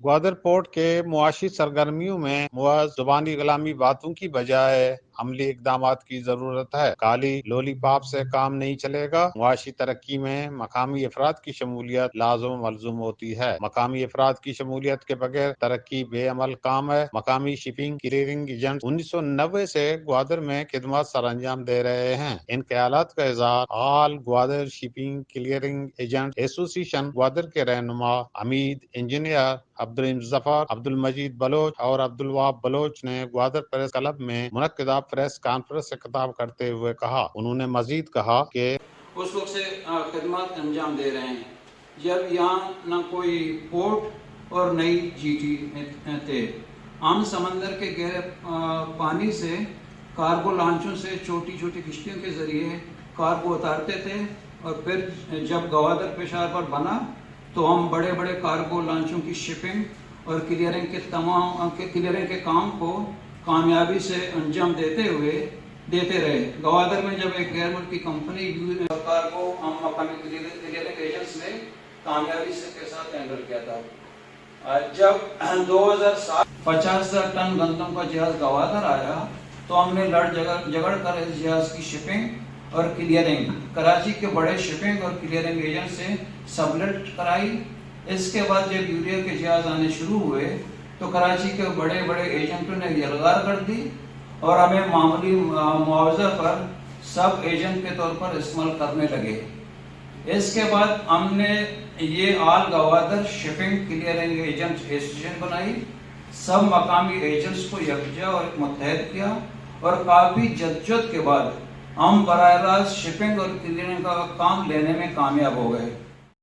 Gwadar port के मुआशी सरगर्मियों में मुआज जुबानी गुलामी बातों की बजाय अमली इकदामात की जरूरत है। काली लोलीपॉप से काम नहीं चलेगा। मुआशी तरक्की में मकामी अफराद की शमूलियत लाज़िम मलजूम होती है। मकामी अफराद की शमूलियत के बगैर तरक्की बेअमल काम है। मकामी शिपिंग क्लियरिंग एजेंट 1990 से ग्वादर में खिदमत सर अंजाम दे रहे हैं। इन ख्यालात का इज़हार all Gwadar shipping clearing agent association Gwadar के रहनुमा हमीद इंजीनियर अब्दुल जफर अब्दुल मजीद बलोच और अब्दुल वहाब बलोच ने ग्वादर प्रेस क्लब में मुनक्किदा प्रेस कॉन्फ्रेंस से खिताब करते हुए कहा। उन्होंने मजीद कहा कि उस वक्त से खिदमत अंजाम दे रहे हैं जब यहाँ न कोई पोर्ट और नई जीटी थे। हम समंदर के गहरे पानी से कार्गो लॉन्चों से छोटी छोटी किश्तियों के जरिए कार्गो उतारते थे और फिर जब गवादर पेशावर बना तो हम बड़े बड़े कार्गो लॉन्चों की शिपिंग और क्लियरिंग के काम को कामयाबी से अंजाम देते रहे। गवादर में जब एक गैर मुल्की कंपनी कार्गो हम मकामी क्लियरिंग एजेंट्स ने कामयाबी के साथ हैंडल किया था। जब 2007 50,000 टन गंदम का जहाज गवादर आया तो हमने लड़ झगड़ कर इस जहाज की शिपिंग और क्लियरिंग कराची के बड़े शिपिंग और क्लियरिंग एजेंट से सबलेट कराई। इसके बाद जब यूरिया के जहाज आने शुरू हुए तो कराची के बड़े बड़े एजेंटों ने यलगार कर दी और हमें मामूली मुआवजा पर सब एजेंट के तौर पर इस्तेमाल करने लगे। इसके बाद हमने ये All Gwadar shipping clearing agent association बनाई। सब मकामी एजेंट्स को यकजा और मुत्तहद किया और काफ़ी जद्दोजहद के बाद हम बराह रास्त शिपिंग और क्लियरिंग का काम लेने में कामयाब हो गए।